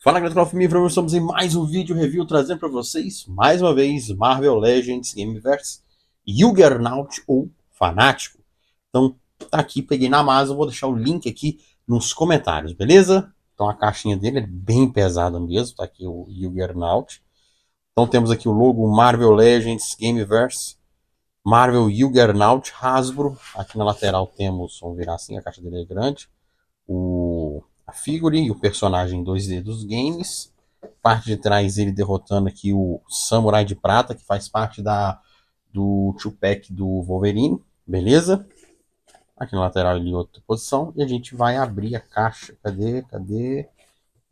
Fala galera, estamos em mais um vídeo review trazendo para vocês, mais uma vez, Marvel Legends Gameverse Juggernaut ou Fanático. Então, tá aqui, peguei na Amazon, vou deixar o link aqui nos comentários, beleza? Então a caixinha dele é bem pesada mesmo, tá aqui o Juggernaut. Então temos aqui o logo Marvel Legends Gameverse, Marvel Juggernaut Hasbro. Aqui na lateral temos, vamos virar assim, a caixa dele é grande, a figure e o personagem 2D dos games. Parte de trás ele derrotando aqui o Samurai de Prata, que faz parte do Tupac do Wolverine, beleza? Aqui na lateral ele outra posição e a gente vai abrir a caixa. Cadê?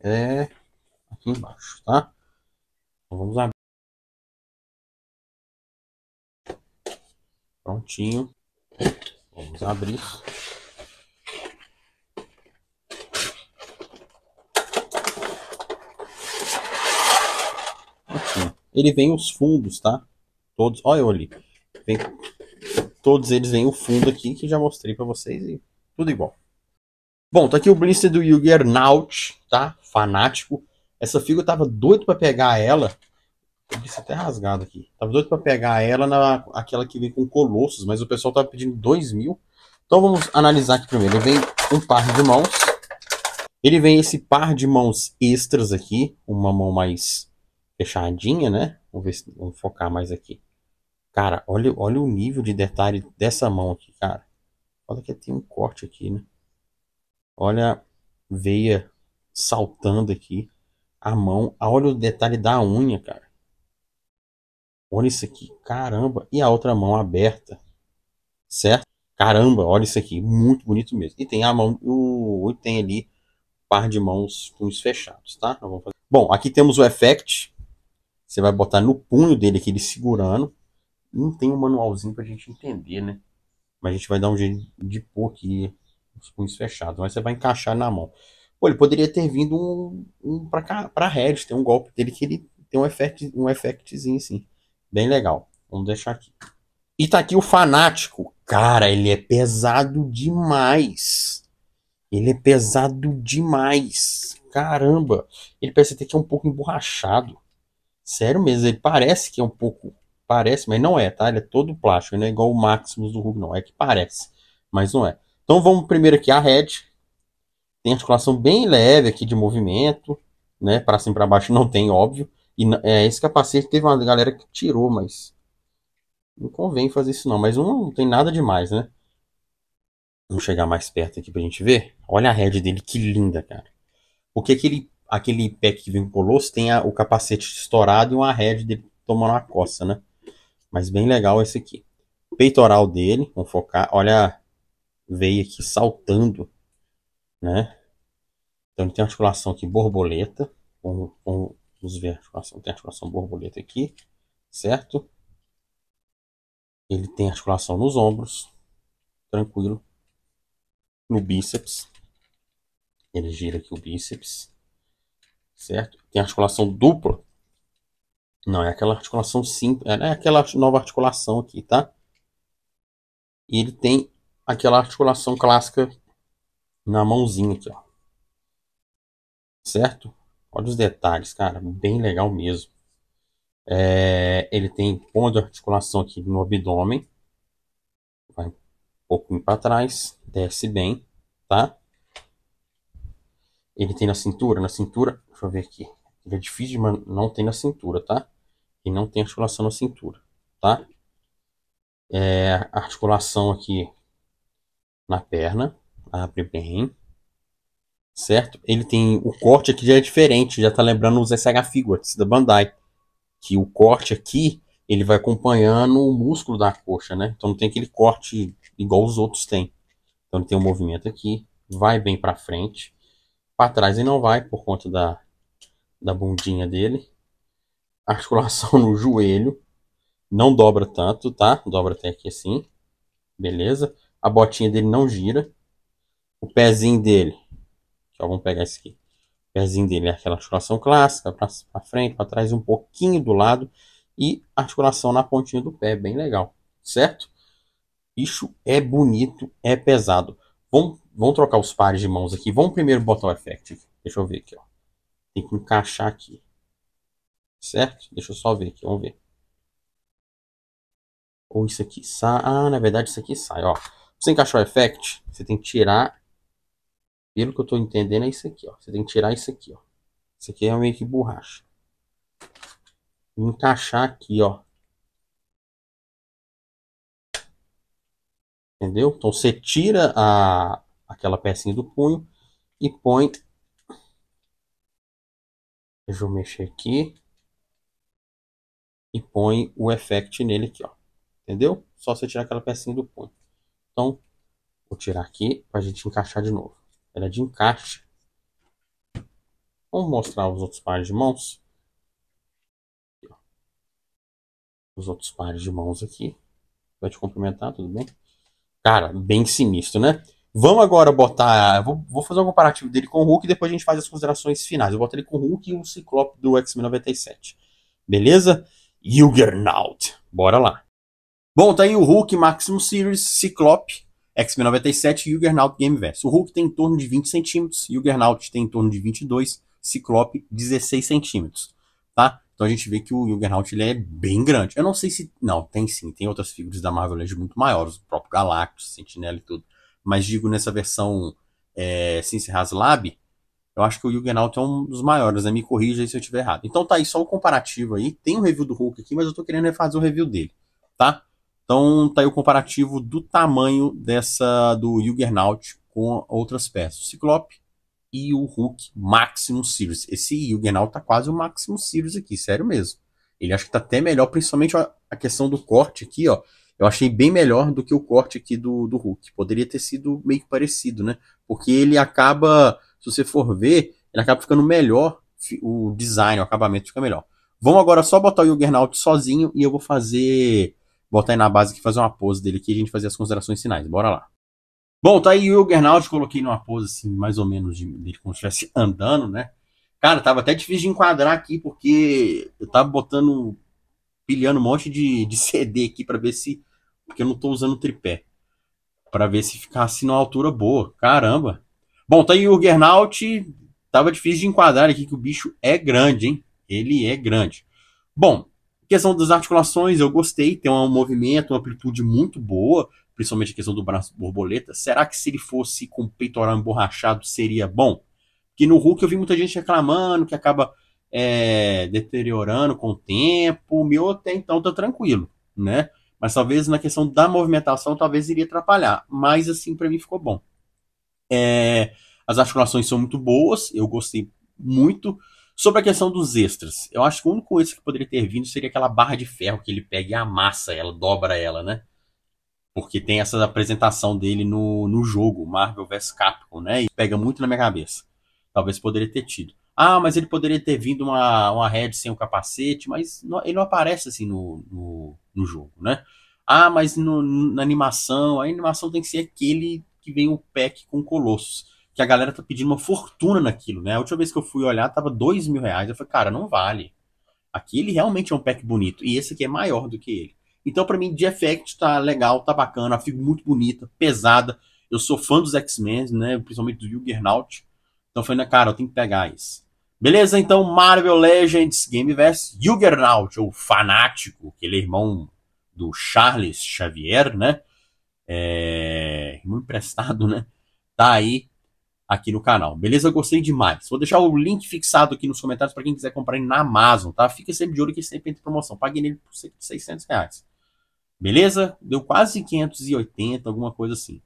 É aqui embaixo, tá? Então vamos abrir. Prontinho. Vamos abrir. Aqui. Ele vem os fundos, tá? Todos, olha eu ali. Todos eles vêm o fundo aqui que já mostrei para vocês e tudo igual. Bom, tá aqui o blister do Juggernaut, tá? Fanático. Essa figura eu tava doido para pegar ela. Isso até rasgado aqui. Tava doido para pegar ela aquela que vem com Colossus, mas o pessoal tava pedindo 2.000. Então vamos analisar aqui primeiro. Ele vem um par de mãos. Ele vem esse par de mãos extras aqui, uma mão mais fechadinha, né? Vamos focar mais aqui. Cara, olha o nível de detalhe dessa mão aqui, cara. Olha que tem um corte aqui, né? Olha a veia saltando aqui. A mão. Olha o detalhe da unha, cara. Olha isso aqui. Caramba. E a outra mão aberta. Certo? Caramba, olha isso aqui. Muito bonito mesmo. E tem a mão. Tem ali um par de mãos punhos fechados, tá? Bom, aqui temos o effect. Você vai botar no punho dele aqui, ele segurando. Não tem um manualzinho pra gente entender, né? Mas a gente vai dar um jeito de pôr aqui os punhos fechados. Mas você vai encaixar na mão. Pô, ele poderia ter vindo pra Red. Tem um golpe dele que ele tem um effectzinho assim. Bem legal. Vamos deixar aqui. E tá aqui o Fanático. Cara, ele é pesado demais. Ele é pesado demais. Caramba. Ele parece até que é um pouco emborrachado. Sério mesmo, ele parece que é um pouco. Parece, mas não é, tá? Ele é todo plástico, não é igual o Maximus do Hulk, não. É que parece, mas não é. Então vamos primeiro aqui a Red. Tem articulação bem leve aqui de movimento, né? Para cima e para baixo não tem, óbvio. E esse capacete teve uma galera que tirou, mas não convém fazer isso não. Mas não tem nada demais, né? Vamos chegar mais perto aqui pra gente ver. Olha a Red dele, que linda, cara. Porque aquele pack que vem com o Colosso tem o capacete estourado e uma Red dele tomando uma coça, né? Mas bem legal esse aqui. Peitoral dele, vamos focar. Olha a veia aqui saltando, né? Então ele tem articulação aqui borboleta. Vamos ver a articulação. Tem articulação borboleta aqui, certo? Ele tem articulação nos ombros, tranquilo. No bíceps. Ele gira aqui o bíceps, certo? Tem articulação dupla. Não, é aquela articulação simples. É aquela nova articulação aqui, tá? E ele tem aquela articulação clássica na mãozinha aqui, ó. Certo? Olha os detalhes, cara. Bem legal mesmo. Ele tem ponto de articulação aqui no abdômen. Vai um pouquinho para trás. Desce bem, tá? Ele tem na cintura. Na cintura, deixa eu ver aqui. Ele é difícil, mas não tem na cintura, tá? E não tem articulação na cintura, tá? Articulação aqui na perna. Abre bem. Certo? Ele tem o corte aqui já é diferente. Já tá lembrando os SH Figures da Bandai. Que o corte aqui, ele vai acompanhando o músculo da coxa, né? Então não tem aquele corte igual os outros têm. Então ele tem um movimento aqui, vai bem para frente. Para trás ele não vai, por conta da bundinha dele. Articulação no joelho. Não dobra tanto, tá? Dobra até aqui assim. Beleza? A botinha dele não gira. O pezinho dele. Vamos pegar esse aqui. O pezinho dele é aquela articulação clássica. Para frente, para trás, um pouquinho do lado. E articulação na pontinha do pé, bem legal, certo? Bicho é bonito, é pesado. Vamos trocar os pares de mãos aqui. Vamos primeiro botar o effect. Deixa eu ver aqui, ó. Tem que encaixar aqui. Certo? Deixa eu só ver aqui, vamos ver. Ou isso aqui sai. Ah, na verdade isso aqui sai, ó. Pra você encaixar o effect, você tem que tirar. Pelo que eu tô entendendo é isso aqui, ó. Você tem que tirar isso aqui, ó. Isso aqui é meio que borracha. E encaixar aqui, ó. Entendeu? Então você tira aquela pecinha do punho e põe. Deixa eu mexer aqui. E põe o effect nele aqui, ó. Entendeu? Só você tirar aquela pecinha do punho. Então, vou tirar aqui pra gente encaixar de novo. Ela é de encaixe. Vamos mostrar os outros pares de mãos. Aqui, os outros pares de mãos aqui. Vai te cumprimentar, tudo bem? Cara, bem sinistro, né? Vamos agora botar. Vou fazer um comparativo dele com o Hulk e depois a gente faz as considerações finais. Eu boto ele com o Hulk e o Ciclope do X-Men 97. Beleza? Juggernaut. Bora lá. Bom, tá aí o Hulk Maximus Series, Ciclope, X-Men 97 e Juggernaut Gameverse. O Hulk tem em torno de 20 centímetros, Juggernaut tem em torno de 22, Ciclope 16 centímetros, tá? Então a gente vê que o Juggernaut ele é bem grande. Eu não sei se... Não, tem sim, tem outras figuras da Marvel Legends muito maiores, o próprio Galactus, Sentinela e tudo. Mas digo nessa versão Cincia Haslab, eu acho que o Juggernaut é um dos maiores, né? Me corrija aí se eu estiver errado. Então tá aí só o comparativo aí. Tem um review do Hulk aqui, mas eu tô querendo fazer o review dele, tá? Então tá aí o comparativo do tamanho do Juggernaut com outras peças. O Ciclope e o Hulk Maximus Series. Esse Juggernaut tá quase o Maximus Series aqui, sério mesmo. Ele acho que tá até melhor, principalmente a questão do corte aqui, ó. Eu achei bem melhor do que o corte aqui do Hulk. Poderia ter sido meio que parecido, né? Porque ele acaba, se você for ver, ele acaba ficando melhor, o design, o acabamento fica melhor. Vamos agora só botar o Juggernaut sozinho e eu vou botar aí na base aqui, fazer uma pose dele aqui e a gente fazer as considerações finais. Bora lá. Bom, tá aí o Juggernaut, coloquei numa pose assim, mais ou menos dele como se estivesse andando, né? Cara, tava até difícil de enquadrar aqui, porque eu tava pilhando um monte de CD aqui pra ver se... Porque eu não tô usando tripé. Pra ver se ficasse numa altura boa. Caramba. Bom, tá aí o Juggernaut, tava difícil de enquadrar aqui, que o bicho é grande, hein? Ele é grande. Bom, questão das articulações, eu gostei, tem um movimento, uma amplitude muito boa, principalmente a questão do braço borboleta. Será que se ele fosse com o peitoral emborrachado seria bom? Porque no Hulk eu vi muita gente reclamando que acaba deteriorando com o tempo. O meu até então tá tranquilo, né? Mas talvez na questão da movimentação talvez iria atrapalhar. Mas assim, para mim ficou bom. As articulações são muito boas, eu gostei muito. Sobre a questão dos extras, eu acho que o único extra que poderia ter vindo seria aquela barra de ferro que ele pega e amassa ela, dobra ela, né? Porque tem essa apresentação dele no jogo, Marvel vs Capcom, né? E pega muito na minha cabeça. Talvez poderia ter tido. Ah, mas ele poderia ter vindo uma head sem o capacete, mas ele não aparece assim no jogo, né? Ah, mas na animação, a animação tem que ser aquele que vem o pack com Colossus. Que a galera tá pedindo uma fortuna naquilo, né? A última vez que eu fui olhar, tava R$ 2.000. Eu falei, cara, não vale. Aquele realmente é um pack bonito. E esse aqui é maior do que ele. Então, pra mim, de effect tá legal, tá bacana. A figura muito bonita, pesada. Eu sou fã dos X-Men, né? Principalmente do Juggernaut. Então, eu falei, cara, eu tenho que pegar isso. Beleza? Então, Marvel Legends Gameverse Juggernaut, ou Fanático, que ele é irmão do Charles Xavier, né? Irmão emprestado, né? Tá aí aqui no canal. Beleza? Eu gostei demais. Vou deixar o link fixado aqui nos comentários para quem quiser comprar na Amazon, tá? Fica sempre de olho que sempre tem promoção. Paguei nele por R$ 600. Beleza? Deu quase 580, alguma coisa assim.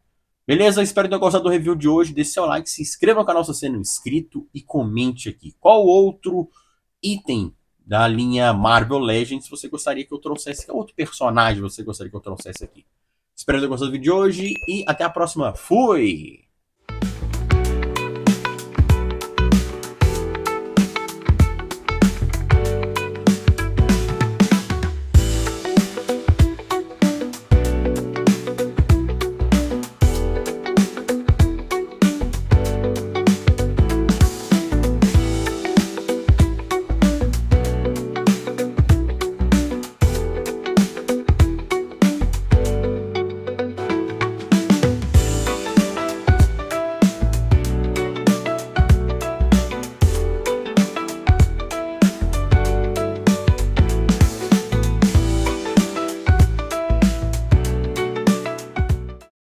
Beleza? Espero ter gostado do review de hoje. Deixe seu like, se inscreva no canal se você não é inscrito e comente aqui. Qual outro item da linha Marvel Legends você gostaria que eu trouxesse? Qual outro personagem você gostaria que eu trouxesse aqui? Espero ter gostado do vídeo de hoje e até a próxima. Fui!